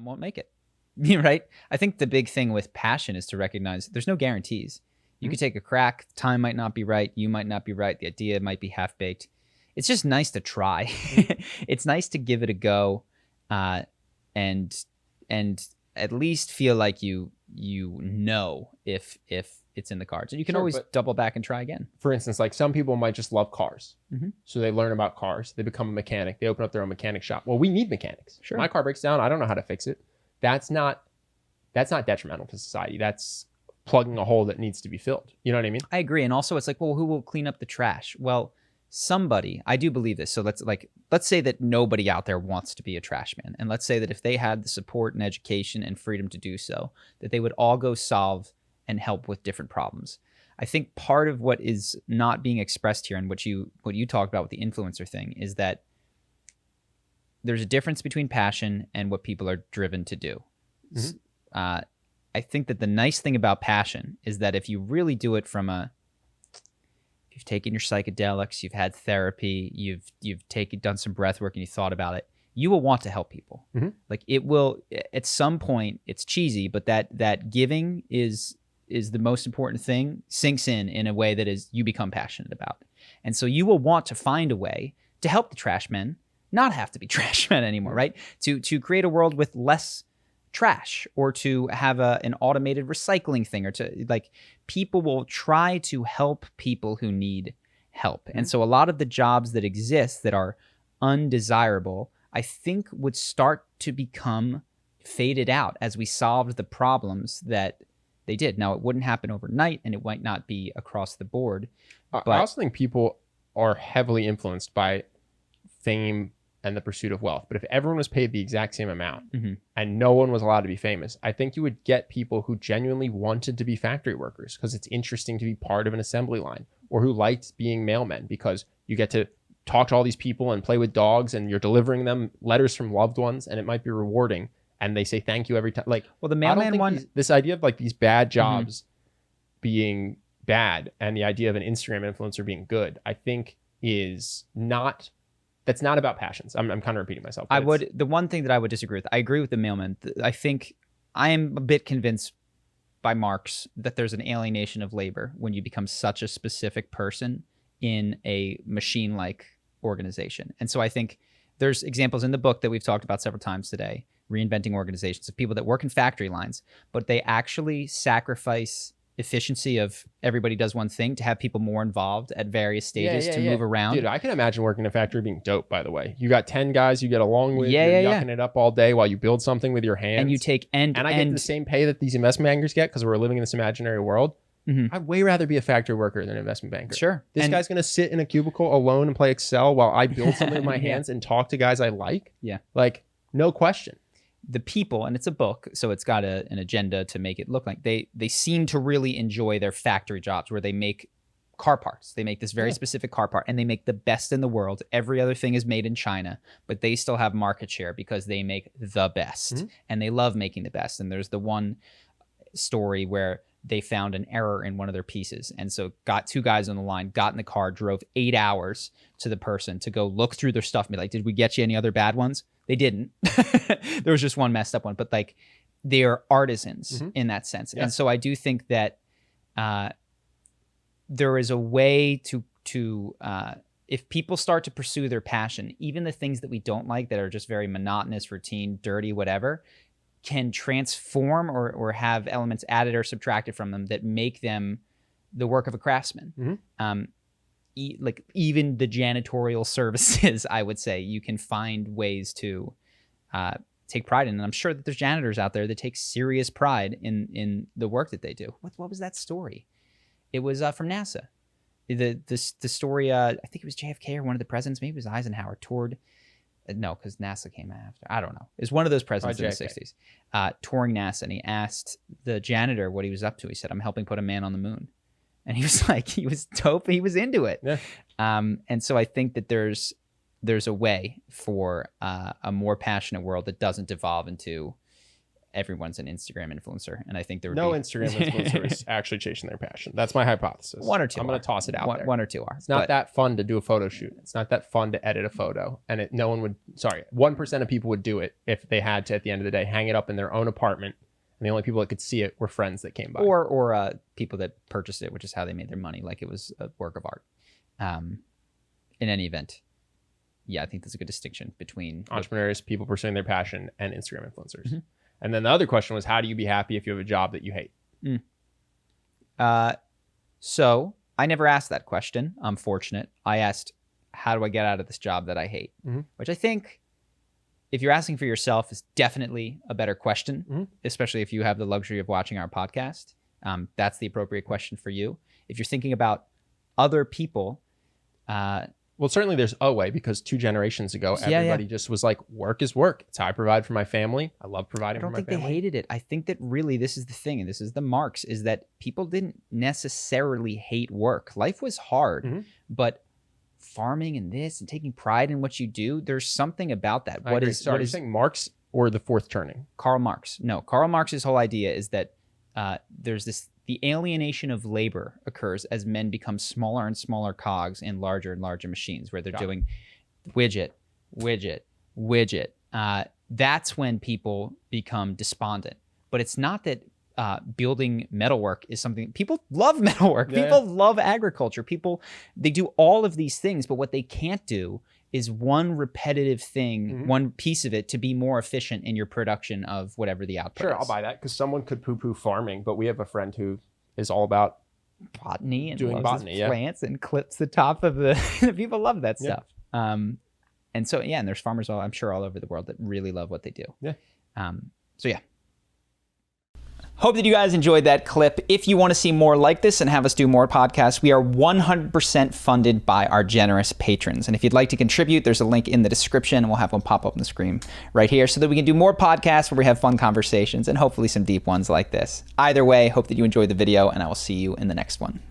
Some won't make it. You're right. I think the big thing with passion is to recognize there's no guarantees. You could take a crack. Time might not be right. You might not be right. The idea might be half baked. It's just nice to try. It's nice to give it a go, and at least feel like you know if it's in the cards. And you can always double back and try again. For instance, like some people might just love cars. So they learn about cars. They become a mechanic. They open up their own mechanic shop. Well, we need mechanics. Sure. My car breaks down. I don't know how to fix it. That's not detrimental to society. That's plugging a hole that needs to be filled. You know what I mean? I agree. And also it's like, well, who will clean up the trash? Well, somebody, I do believe this. So let's say that nobody out there wants to be a trash man. And let's say that if they had the support and education and freedom to do so, that they would all go solve and help with different problems. I think part of what is not being expressed here and what you talked about with the influencer thing is that there's a difference between passion and what people are driven to do. I think that the nice thing about passion is that if you really do it from you've taken your psychedelics, you've had therapy, you've done some breath work and you thought about it, you will want to help people. Like it will, at some point, it's cheesy, but that giving is the most important thing, sinks in a way that is you become passionate about. And so you will want to find a way to help the trash men not have to be trash men anymore, right? To create a world with less trash, or to have an automated recycling thing, or to people will try to help people who need help. And so a lot of the jobs that exist that are undesirable, I think would start to become faded out as we solved the problems that they did. Now, it wouldn't happen overnight and it might not be across the board. But I also think people are heavily influenced by fame and the pursuit of wealth. But if everyone was paid the exact same amount and no one was allowed to be famous, I think you would get people who genuinely wanted to be factory workers because it's interesting to be part of an assembly line, or who liked being mailmen because you get to talk to all these people and play with dogs and you're delivering them letters from loved ones and it might be rewarding. And they say thank you every time. Like, well, the mailman one, this idea of like these bad jobs being bad and the idea of an Instagram influencer being good, I think is not... That's not about passions. I'm kind of repeating myself. The one thing that I would disagree with, I agree with the mailman. I think I am a bit convinced by Marx that there's an alienation of labor when you become such a specific person in a machine-like organization. And so I think there's examples in the book that we've talked about several times today, reinventing organizations, of people that work in factory lines, but they actually sacrifice efficiency of everybody does one thing to have people more involved at various stages to move around. Dude, I can imagine working in a factory being dope, by the way. You got 10 guys you get along with, you're yucking it up all day while you build something with your hands. And you take and I get the same pay that these investment bankers get because we're living in this imaginary world. I'd way rather be a factory worker than an investment banker. Sure. This guy's going to sit in a cubicle alone and play Excel while I build something with my hands and talk to guys I like. Yeah. Like, no question. The people, and it's a book, so it's got an agenda to make it look like they seem to really enjoy their factory jobs where they make car parts. They make this very specific car part and they make the best in the world. Every other thing is made in China, but they still have market share because they make the best and they love making the best. And there's the one story where they found an error in one of their pieces. And so got two guys on the line, got in the car, drove 8 hours to the person to go look through their stuff and be like, did we get you any other bad ones? They didn't. There was just one messed up one, but like they're artisans in that sense. And so I do think that there is a way to if people start to pursue their passion, even the things that we don't like that are just very monotonous, routine, dirty, whatever, can transform or have elements added or subtracted from them that make them the work of a craftsman. Like even the janitorial services, I would say you can find ways to take pride in. And I'm sure that there's janitors out there that take serious pride in the work that they do. What was that story? It was from NASA. The story, I think it was JFK or one of the presidents, maybe it was Eisenhower, toured. No, because NASA came after. I don't know. It was one of those presidents in the 60s touring NASA, and he asked the janitor what he was up to. He said, I'm helping put a man on the moon. And he was like, he was dope. He was into it. Yeah. And so I think that there's a way for a more passionate world that doesn't devolve into everyone's an Instagram influencer, and I think there would No be Instagram influencer is actually chasing their passion. That's my hypothesis. one or two. I'm going to toss it out there. One or two are. It's not that fun to do a photo shoot. It's not that fun to edit a photo. And no one would, 1% of people would do it if they had to, at the end of the day, hang it up in their own apartment. And the only people that could see it were friends that came by. Or people that purchased it, which is how they made their money, like it was a work of art. In any event, yeah, I think there's a good distinction between entrepreneurs, people pursuing their passion, and Instagram influencers. Mm-hmm. And then the other question was, how do you be happy if you have a job that you hate? So I never asked that question. I'm fortunate. I asked, how do I get out of this job that I hate? Mm-hmm. Which I think, if you're asking for yourself, is definitely a better question, especially if you have the luxury of watching our podcast. That's the appropriate question for you. If you're thinking about other people, well, certainly there's a way, because 2 generations ago, everybody just was like, work is work. It's how I provide for my family. I love providing for my family. I don't think they hated it. I think that really this is the thing, and this is the marks, is that people didn't necessarily hate work. Life was hard, but farming and this and taking pride in what you do, there's something about that. What is saying Marx or the fourth turning? Karl Marx. No, Karl Marx's whole idea is that there's the alienation of labor occurs as men become smaller and smaller cogs in larger and larger machines, where they're doing widget. That's when people become despondent. But it's not that building metalwork is something people love. Metalwork. Yeah. People love agriculture. They do all of these things, but what they can't do is one repetitive thing, one piece of it, to be more efficient in your production of whatever the output is. Sure, I'll buy that, because someone could poo-poo farming, but we have a friend who is all about botany and doing botany, plants and clips the top of the people love that stuff. And so, and there's farmers I'm sure all over the world that really love what they do. So yeah. Hope that you guys enjoyed that clip. If you want to see more like this and have us do more podcasts, we are 100% funded by our generous patrons. And if you'd like to contribute, there's a link in the description, and we'll have one pop up on the screen right here so that we can do more podcasts where we have fun conversations and hopefully some deep ones like this. Either way, hope that you enjoyed the video, and I will see you in the next one.